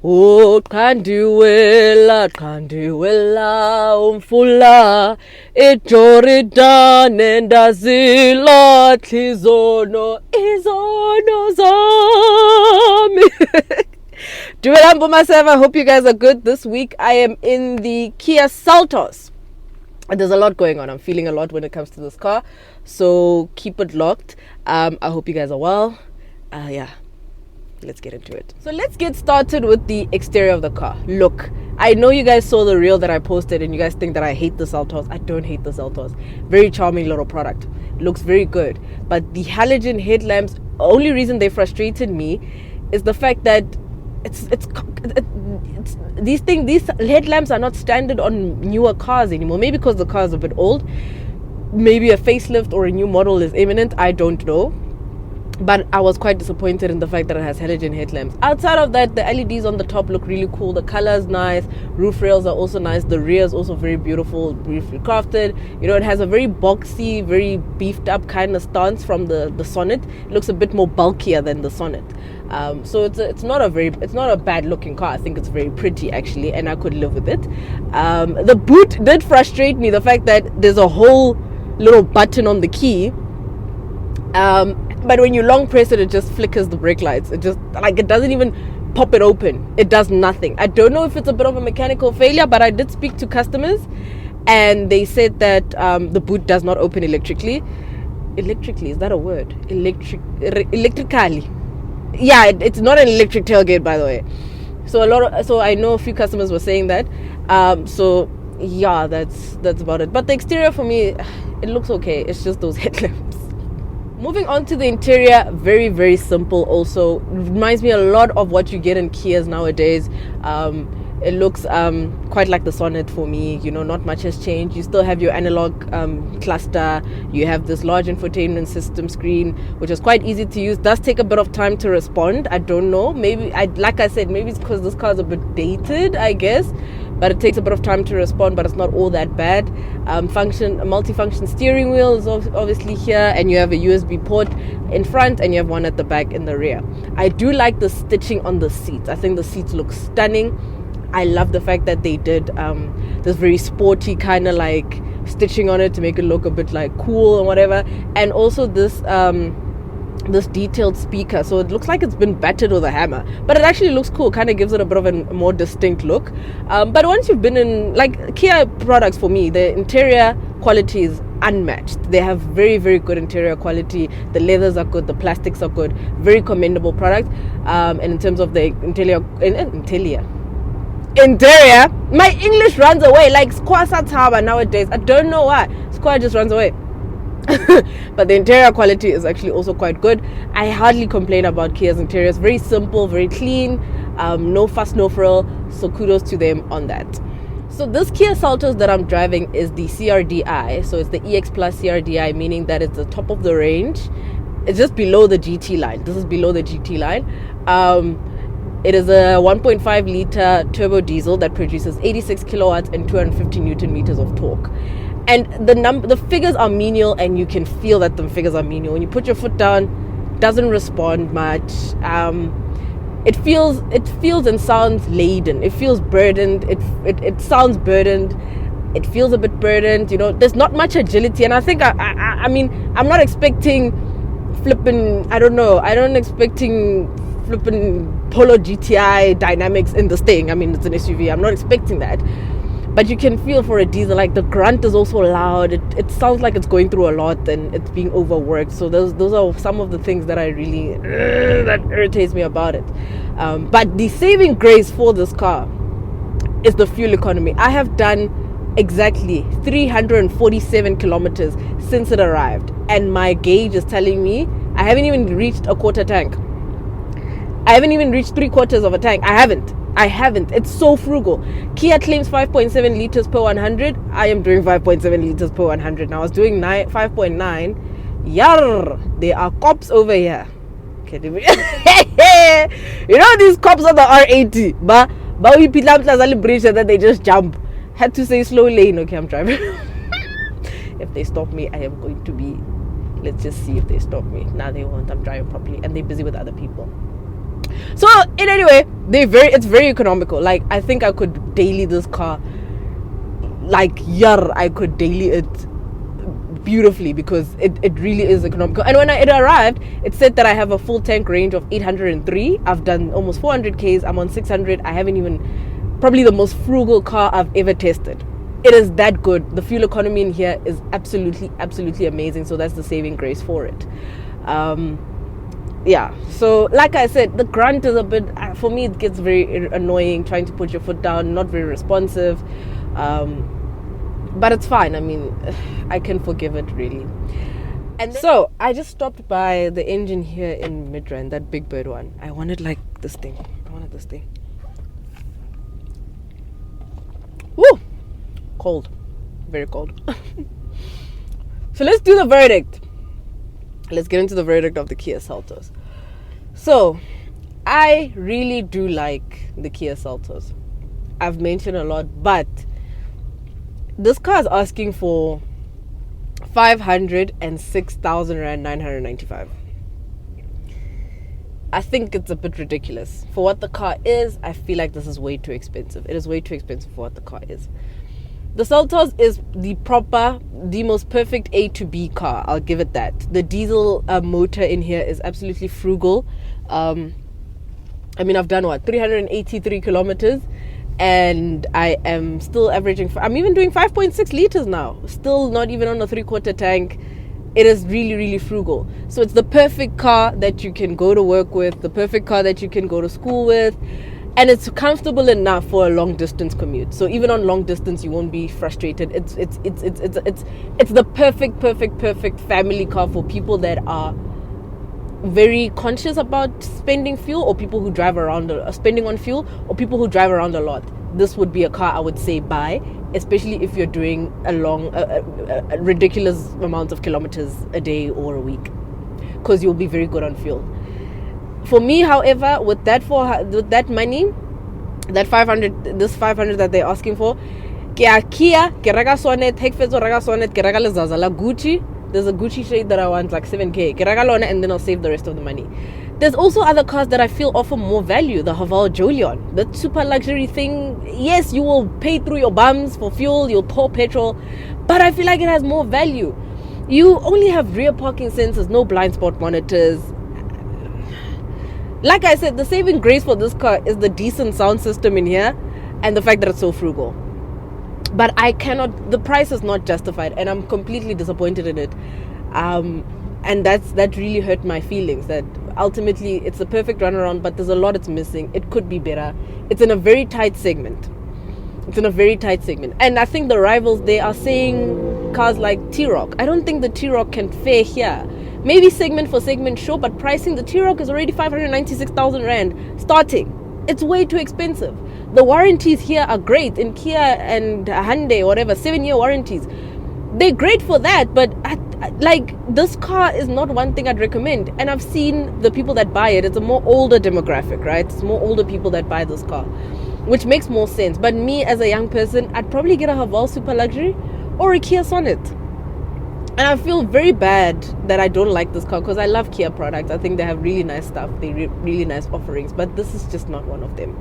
Oh, kandiwela, umfula, ijoridane ndazila izono zami. Dumelang Bomaseva, I hope you guys are good. This week I am in the Kia Seltos. There's a lot going on. I'm feeling a lot when it comes to this car, so keep it locked. I hope you guys are well. Yeah, let's get into it. So let's get started with the exterior of the car. Look, I know you guys saw the reel that I posted and you guys think that I hate the Seltos. I don't hate the Seltos. Very charming little product. Looks very good. But the halogen headlamps, only reason they frustrated me is the fact that these headlamps are not standard on newer cars anymore. Maybe because the car is a bit old, maybe a facelift or a new model is imminent, I don't know. But I was quite disappointed in the fact that it has halogen headlamps. Outside of that, the LEDs on the top look really cool. The color is nice. Roof rails are also nice. The rear is also very beautiful, beautifully crafted. You know, it has a very boxy, very beefed up kind of stance from the Sonnet. It looks a bit more bulkier than the Sonnet. So it's not a bad looking car. I think it's very pretty actually, and I could live with it. The boot did frustrate me. The fact that there's a whole little button on the key. But when you long press it, it just flickers the brake lights. It just, like, it doesn't even pop it open. It does nothing. I don't know if it's a bit of a mechanical failure, but I did speak to customers and they said that the boot does not open electrically. Electrically, is that a word? Electrically. Yeah, it's not an electric tailgate, by the way. So I know a few customers were saying that. So yeah, that's about it. But the exterior for me, it looks okay. It's just those headlamps. Moving on to the interior, very, very simple also. Reminds me a lot of what you get in Kias nowadays. It looks quite like the Sonnet for me. You know, not much has changed. You still have your analog cluster. You have this large infotainment system screen, which is quite easy to use. Does take a bit of time to respond. I don't know. Maybe, like I said, maybe it's because this car is a bit dated, I guess. But it takes a bit of time to respond, but it's not all that bad. A multi-function steering wheel is obviously here, and you have a USB port in front and you have one at the back in the rear. I do like the stitching on the seats. I think the seats look stunning. I love the fact that they did this very sporty kind of like stitching on it to make it look a bit like cool and whatever. And also this detailed speaker, so it looks like it's been battered with a hammer, but it actually looks cool. Kind of gives it a bit of a more distinct look. But once you've been in, like, Kia products, for me, the interior quality is unmatched. They have very, very good interior quality. The leathers are good, the plastics are good. Very commendable product. And in terms of the interior, my English runs away like Squasa Taba nowadays. I don't know why. Square just runs away. But the interior quality is actually also quite good. I hardly complain about Kia's interiors. Very simple, very clean, no fuss, no frill. So kudos to them on that. So this Kia Seltos that I'm driving is the CRDi. So it's the EX Plus CRDi, meaning that it's the top of the range. It's just below the GT line. This is below the GT line. It is a 1.5 liter turbo diesel that produces 86 kilowatts and 250 newton meters of torque. And the figures are menial, and you can feel that the figures are menial. When you put your foot down, doesn't respond much. It feels and sounds laden. It feels burdened. It sounds burdened. It feels a bit burdened. You know, there's not much agility. And I think I mean, I'm not expecting flipping. I don't know. I don't expecting flipping Polo GTI dynamics in this thing. I mean, it's an SUV. I'm not expecting that. But you can feel for a diesel, like the grunt is also loud. It sounds like it's going through a lot and it's being overworked. So those are some of the things that I really that irritates me about it. But the saving grace for this car is the fuel economy. I have done exactly 347 kilometers since it arrived, and my gauge is telling me I haven't even reached a quarter tank. I haven't even reached 3/4 of a tank. I haven't. It's so frugal. Kia claims 5.7 liters per 100. I am doing 5.7 liters per 100. Now I was doing 5.9. Yar, there are cops over here. Okay, you know these cops on the R80, but we bridge and then they just jump. Had to say slow lane. Okay, I'm driving. If they stop me, I am going to be. Let's just see if they stop me. Nah, they won't. I'm driving properly, and they're busy with other people. So in any way, it's very economical. Like, I think I could daily this car. Like, I could daily it beautifully, because it really is economical. And when it arrived, it said that I have a full tank range of 803. I've done almost 400 Ks. I'm on 600. I haven't even, probably the most frugal car I've ever tested. It is that good. The fuel economy in here is absolutely amazing. So that's the saving grace for it. Yeah, so like I said, the grunt is a bit, for me, it gets very annoying, trying to put your foot down, not very responsive. But it's fine. I mean, I can forgive it, really. And so I just stopped by the engine here in Midrand, that Big Bird one. I wanted this thing. Woo! Cold. Very cold. So let's do the verdict. Let's get into the verdict of the Kia Seltos. So, I really do like the Kia Seltos. I've mentioned a lot, but this car is asking for 506,995. I think it's a bit ridiculous. For what the car is, I feel like this is way too expensive. It is way too expensive for what the car is. The Seltos is the most perfect A to B car. I'll give it that. The diesel motor in here is absolutely frugal. I mean, I've done 383 kilometers, and I am still averaging. I'm even doing 5.6 liters now. Still not even on a 3/4 tank. It is really frugal. So it's the perfect car that you can go to work with. The perfect car that you can go to school with. And it's comfortable enough for a long distance commute. So even on long distance, you won't be frustrated. It's the perfect family car for people that are very conscious about spending fuel, or people who drive around, spending on fuel, or people who drive around a lot. This would be a car I would say buy, especially if you're doing a ridiculous amount of kilometers a day or a week, because you'll be very good on fuel. For me, however, with that money, that 500, this 500 that they're asking for, Kia, ke reka Sonet, Hekfezo reka Sonet, ke reka le Zazala Gucci. There's a Gucci shade that I want, like 7K. Ke reka lona, and then I'll save the rest of the money. There's also other cars that I feel offer more value. The Haval Jolion, the super luxury thing. Yes, you will pay through your bums for fuel, you'll pour petrol, but I feel like it has more value. You only have rear parking sensors, no blind spot monitors. Like I said, the saving grace for this car is the decent sound system in here and the fact that it's so frugal. But the price is not justified, and I'm completely disappointed in it. And that really hurt my feelings, that ultimately it's the perfect runaround, but there's a lot it's missing. It could be better. It's in a very tight segment. And I think the rivals, they are saying cars like T-Roc. I don't think the T-Roc can fare here. Maybe segment for segment, sure, but pricing the T-Roc is already 596,000 Rand starting. It's way too expensive. The warranties here are great. In Kia and Hyundai, whatever, 7-year warranties. They're great for that, but this car is not one thing I'd recommend. And I've seen the people that buy it. It's a more older demographic, right? It's more older people that buy this car, which makes more sense. But me, as a young person, I'd probably get a Haval Super Luxury or a Kia Sonet. And I feel very bad that I don't like this car, because I love Kia products. I think they have really nice stuff. They really nice offerings. But this is just not one of them.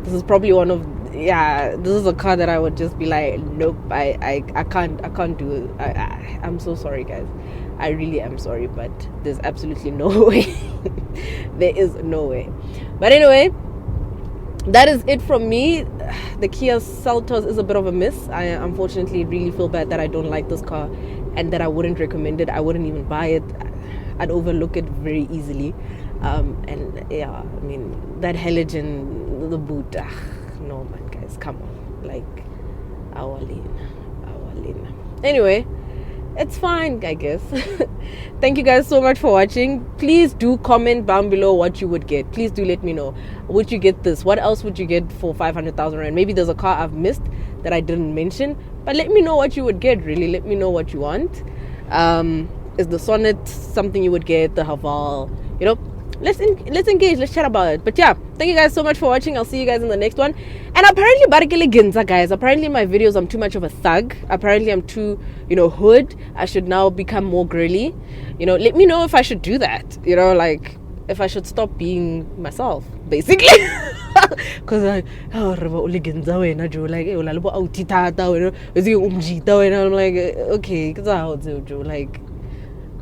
This is probably this is a car that I would just be like, nope, I can't do it. I'm so sorry, guys. I really am sorry, but there's absolutely no way. There is no way. But anyway, that is it from me. The Kia Seltos is a bit of a miss. I unfortunately really feel bad that I don't like this car, and that I wouldn't recommend it. I wouldn't even buy it. I'd overlook it very easily. And yeah, I mean, that halogen, the boot, no man, guys, come on, like, our lane. Anyway, it's fine, I guess. Thank you guys so much for watching. Please do comment down below what you would get. Please do let me know. Would you get this? What else would you get for 500,000 Rand? Maybe there's a car I've missed that I didn't mention, but let me know what you would get. Really, let me know what you want. Is the Sonet something you would get? The Haval, let's engage, let's chat about it. But yeah, thank you guys so much for watching. I'll see you guys in the next one. And apparently Barakele Ginza, guys, apparently in my videos I'm too much of a thug. Apparently I'm too hood. I should now become more girly. Let me know if I should do that. if I should stop being myself, basically. Because like, oh, I'm like, okay, like,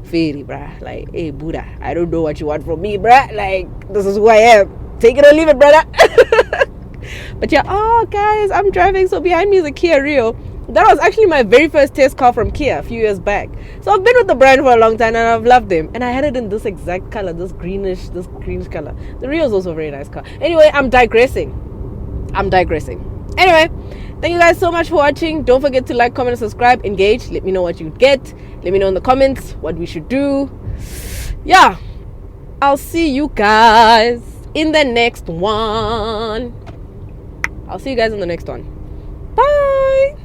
fairly, bruh. Like, hey, Buddha, I don't know what you want from me, bruh. Like, this is who I am. Take it or leave it, brother. But yeah, oh, guys, I'm driving. So behind me is a Kia Rio. That was actually my very first test car from Kia a few years back. So I've been with the brand for a long time and I've loved them. And I had it in this exact color, this greenish color. The Rio is also a very nice car. Anyway, I'm digressing. Anyway, thank you guys so much for watching. Don't forget to like, comment, and subscribe. Engage. Let me know what you get. Let me know in the comments what we should do. Yeah, I'll see you guys in the next one. Bye.